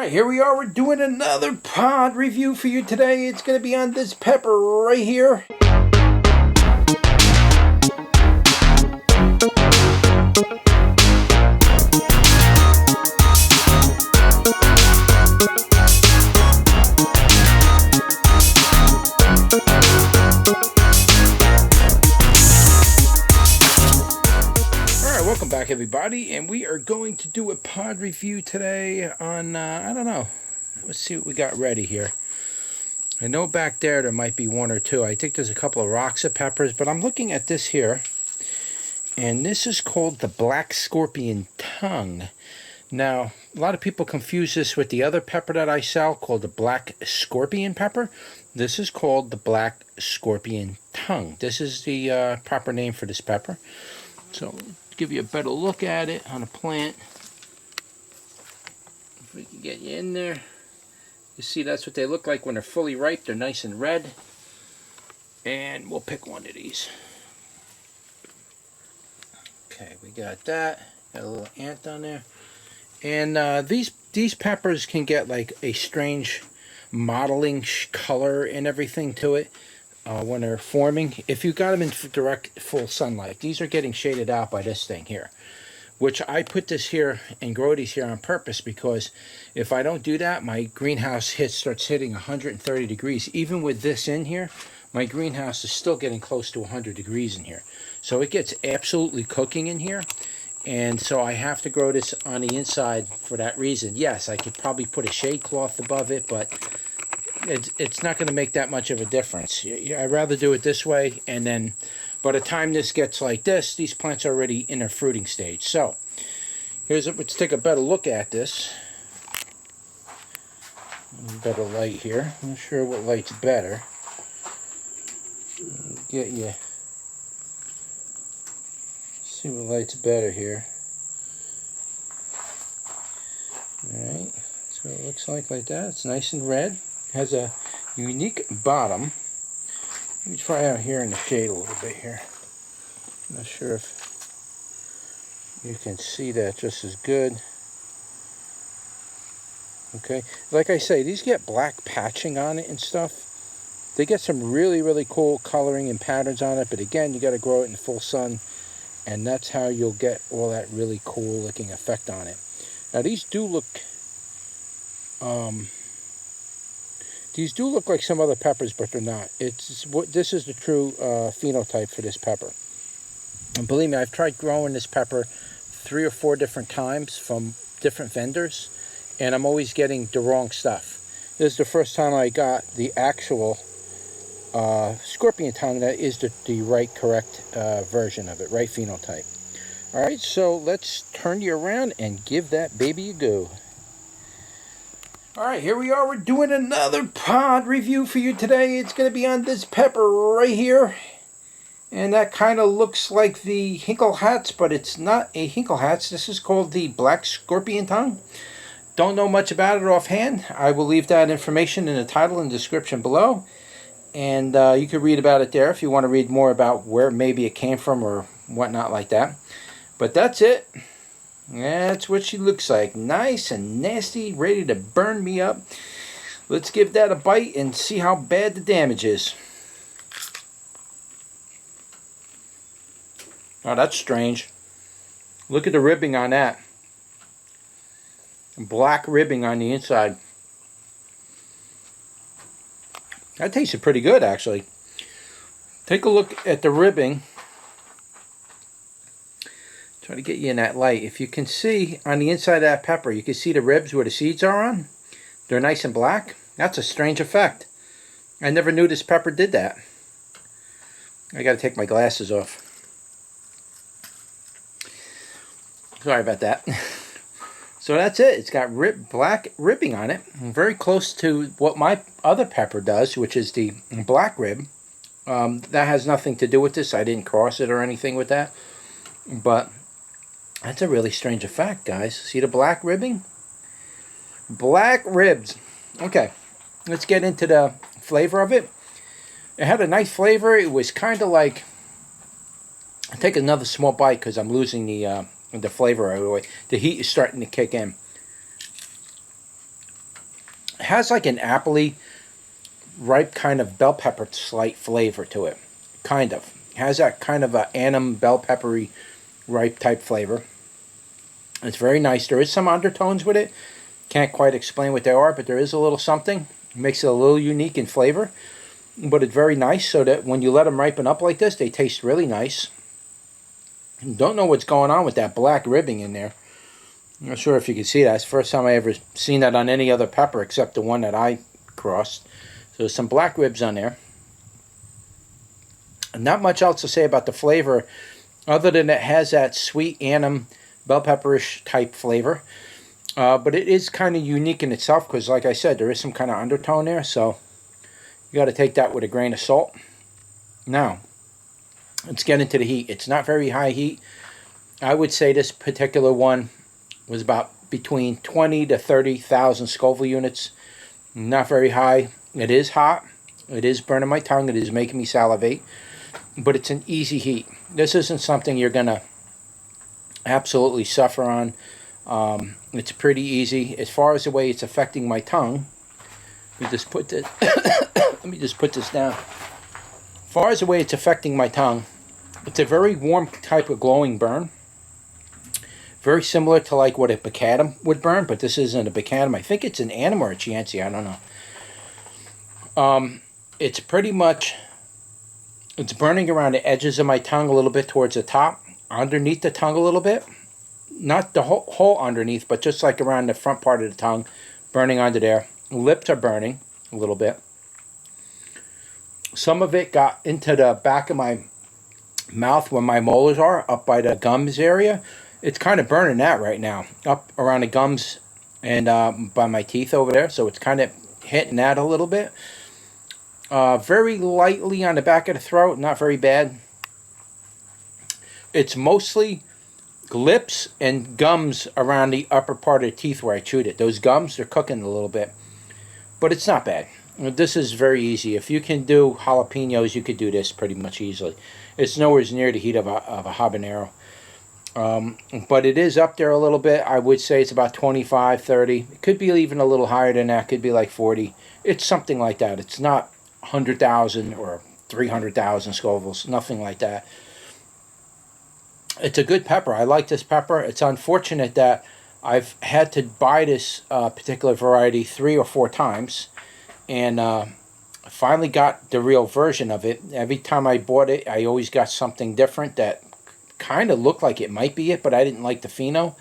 Alright, here we are. We're doing another pod review for you today. It's going to be on this pepper right here. Welcome back, everybody, and we are going to do a pod review today on, I don't know, let's see what we got ready here. I know back there might be one or two. I think there's a couple of rocks of peppers, but I'm looking at this here, and this is called the black scorpion tongue. Now, a lot of people confuse this with the other pepper that I sell called the black scorpion pepper. This is called the black scorpion tongue. This is the proper name for this pepper. So, give you a better look at it on a plant. If we can get you in there, you see that's what they look like when they're fully ripe. They're nice and red. And we'll pick one of these. Okay, we got that. Got a little ant on there. And these peppers can get like a strange mottling color and everything to it. When they're forming, if you got them in direct full sunlight. These are getting shaded out by this thing here, which I put this here and grow these here on purpose, because if I don't do that, my greenhouse starts hitting 130 degrees. Even with this in here, my greenhouse is still getting close to 100 degrees in here. So it gets absolutely cooking in here. And so I have to grow this on the inside for that reason. Yes, I could probably put a shade cloth above it, but it's not going to make that much of a difference. I'd rather do it this way, and then by the time this gets like this, these plants are already in their fruiting stage. So let's take a better look at this. Better light here. I'm not sure what light's better. Get you. See what light's better here. Alright, that's what it looks like that. It's nice and red. Has a unique bottom. Let me try out here in the shade a little bit here. I'm not sure if you can see that just as good. Okay, like I say, these get black patching on it and stuff. They get some really, really cool coloring and patterns on it, but again, you got to grow it in the full sun, and that's how you'll get all that really cool looking effect on it. Now, these do look like some other peppers, but they're not. This is the true phenotype for this pepper. And believe me, I've tried growing this pepper 3 or 4 different times from different vendors, and I'm always getting the wrong stuff. This is the first time I got the actual scorpion tongue that is the right, correct version of it, right phenotype. All right, so let's turn you around and give that baby a go. Alright, here we are. We're doing another pod review for you today. It's going to be on this pepper right here. And that kind of looks like the Hinkle Hats, but it's not a Hinkle Hats. This is called the Black Scorpion Tongue. Don't know much about it offhand. I will leave that information in the title and description below. And you can read about it there if you want to read more about where maybe it came from or whatnot like that. But that's it. That's what she looks like. Nice and nasty, ready to burn me up. Let's give that a bite and see how bad the damage is. Oh, that's strange. Look at the ribbing on that. Black ribbing on the inside. That tasted pretty good, actually. Take a look at the ribbing. Try to get you in that light. If you can see on the inside of that pepper, you can see the ribs where the seeds are on. They're nice and black. That's a strange effect. I never knew this pepper did that. I got to take my glasses off. Sorry about that. So that's it. It's got black ribbing on it. Very close to what my other pepper does, which is the black rib. That has nothing to do with this. I didn't cross it or anything with that. But that's a really strange effect, guys. See the black ribbing? Black ribs. Okay, let's get into the flavor of it. It had a nice flavor. It was kind of like... I'll take another small bite because I'm losing the flavor right away. The heat is starting to kick in. It has like an appley, ripe kind of bell pepper slight flavor to it. Kind of. It has that kind of a annum bell peppery ripe type flavor. It's very nice. There is some undertones with it. Can't quite explain what they are, but there is a little something. It makes it a little unique in flavor. But it's very nice, so that when you let them ripen up like this, they taste really nice. Don't know what's going on with that black ribbing in there. I'm not sure if you can see that. It's the first time I ever seen that on any other pepper except the one that I crossed. So there's some black ribs on there. Not much else to say about the flavor other than it has that sweet annum bell pepperish type flavor. But it is kind of unique in itself because, like I said, there is some kind of undertone there. So you got to take that with a grain of salt. Now, let's get into the heat. It's not very high heat. I would say this particular one was about between 20 to 30,000 Scoville units. Not very high. It is hot. It is burning my tongue. It is making me salivate. But it's an easy heat. This isn't something you're going to absolutely suffer on. It's pretty easy. As far as the way it's affecting my tongue, let me just put this, let me just put this down. As far as the way it's affecting my tongue, it's a very warm type of glowing burn. Very similar to like what a macadam would burn, but this isn't a macadam. I think it's an annum or a chianti. I don't know. It's pretty much, it's burning around the edges of my tongue a little bit towards the top, underneath the tongue a little bit. Not the whole underneath, but just like around the front part of the tongue, burning under there. Lips are burning a little bit. Some of it got into the back of my mouth where my molars are, up by the gums area. It's kind of burning that right now, up around the gums and by my teeth over there. So it's kind of hitting that a little bit. Very lightly on the back of the throat, not very bad. It's mostly lips and gums around the upper part of the teeth where I chewed it. Those gums, they're cooking a little bit. But it's not bad. This is very easy. If you can do jalapenos, you could do this pretty much easily. It's nowhere near the heat of a habanero. But it is up there a little bit. I would say it's about 25, 30. It could be even a little higher than that. It could be like 40. It's something like that. It's not 100,000 or 300,000 Scovilles. Nothing like that. It's a good pepper. I like this pepper. It's unfortunate that I've had to buy this particular variety 3 or 4 times. And I finally got the real version of it. Every time I bought it, I always got something different that kind of looked like it might be it, but I didn't like the pheno.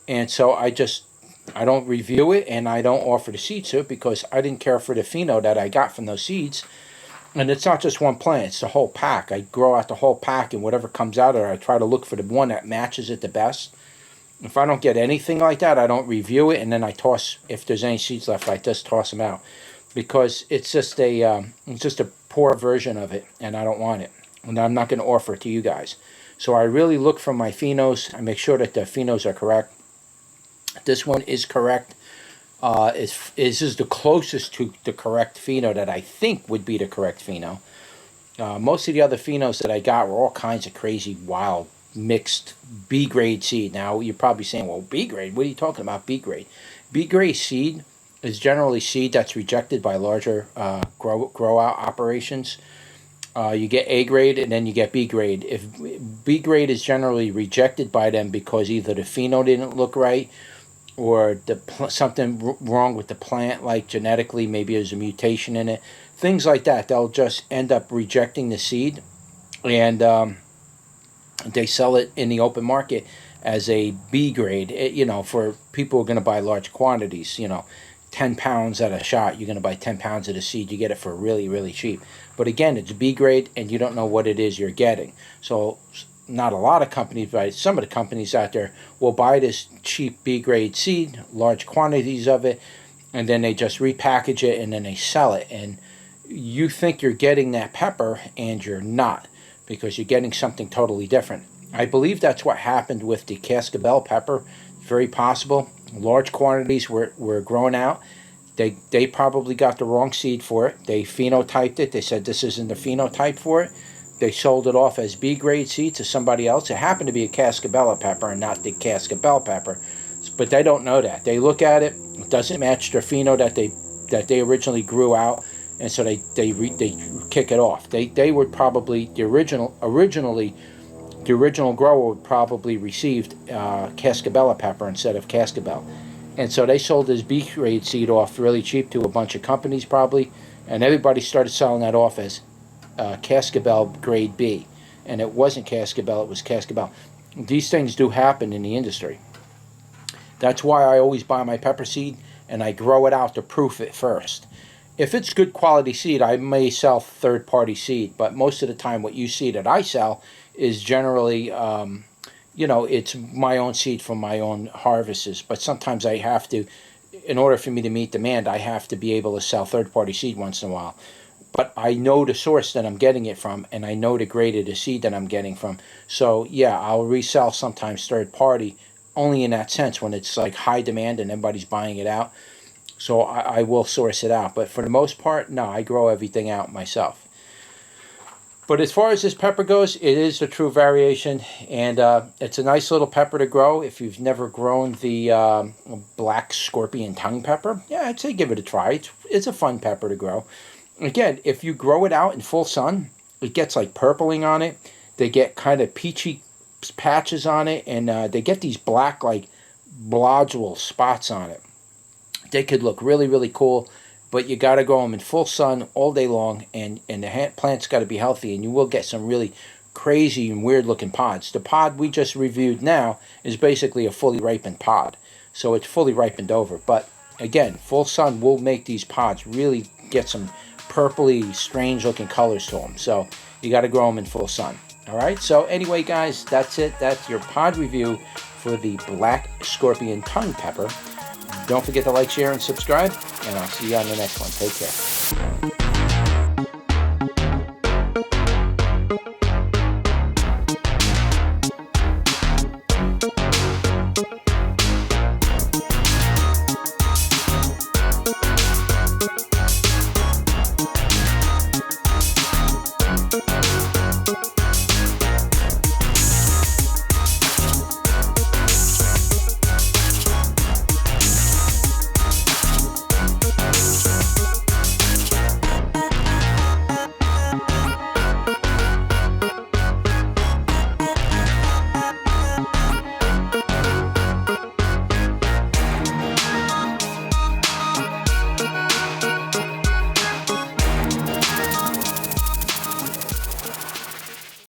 And so I don't review it, and I don't offer the seeds to it because I didn't care for the pheno that I got from those seeds. And it's not just one plant, it's the whole pack. I grow out the whole pack, and whatever comes out of it, I try to look for the one that matches it the best. If I don't get anything like that, I don't review it, and then I toss, if there's any seeds left, I just toss them out. Because it's just a poor version of it, and I don't want it. And I'm not going to offer it to you guys. So I really look for my phenos. I make sure that the phenos are correct. This one is correct. This is the closest to the correct pheno that I think would be the correct pheno. Most of the other phenos that I got were all kinds of crazy, wild, mixed B-grade seed. Now, you're probably saying, well, B-grade? What are you talking about, B-grade? B-grade seed is generally seed that's rejected by larger grow-out operations. You get A grade and then you get B grade. If B grade is generally rejected by them because either the pheno didn't look right or something wrong with the plant, like genetically, maybe there's a mutation in it, things like that, they'll just end up rejecting the seed, and they sell it in the open market as a B grade. For people who are going to buy large quantities, 10 pounds at a shot, you're going to buy 10 pounds of the seed, you get it for really, really cheap. But again, it's B grade, and you don't know what it is you're getting. So not a lot of companies, but some of the companies out there will buy this cheap B grade seed, large quantities of it, and then they just repackage it and then they sell it. And you think you're getting that pepper, and you're not, because you're getting something totally different. I believe that's what happened with the Cascabel pepper. Very possible. Large quantities were grown out. They probably got the wrong seed for it. They phenotyped it. They said this isn't the phenotype for it. They sold it off as B grade seed to somebody else. It happened to be a Cascabella pepper and not the Cascabel pepper. But they don't know that. They look at it. It doesn't match their pheno that they that they originally grew out, and so they kick it off. They would probably the original grower would probably received Cascabella pepper instead of Cascabel, and so they sold this B grade seed off really cheap to a bunch of companies probably, and everybody started selling that off as Cascabel grade B, and it wasn't Cascabel, it was Cascabel. These things do happen in the industry. That's why I always buy my pepper seed and I grow it out to proof it first. If it's good quality seed, I may sell third-party seed, but most of the time what you see that I sell is generally, it's my own seed from my own harvests. But sometimes I have to, in order for me to meet demand, I have to be able to sell third-party seed once in a while. But I know the source that I'm getting it from, and I know the grade of the seed that I'm getting from. So, yeah, I'll resell sometimes third-party, only in that sense when it's like high demand and everybody's buying it out. So I will source it out. But for the most part, no, I grow everything out myself. But as far as this pepper goes, it is a true variation. And it's a nice little pepper to grow. If you've never grown the black scorpion tongue pepper, yeah, I'd say give it a try. It's a fun pepper to grow. Again, if you grow it out in full sun, it gets like purpling on it. They get kind of peachy patches on it. And they get these black like blodule spots on it. They could look really, really cool, but you got to grow them in full sun all day long, and the plant's got to be healthy, and you will get some really crazy and weird-looking pods. The pod we just reviewed now is basically a fully ripened pod, so it's fully ripened over. But again, full sun will make these pods really get some purpley, strange-looking colors to them. So you got to grow them in full sun. All right. So anyway, guys, that's it. That's your pod review for the black scorpion tongue pepper. Don't forget to like, share, and subscribe, and I'll see you on the next one. Take care.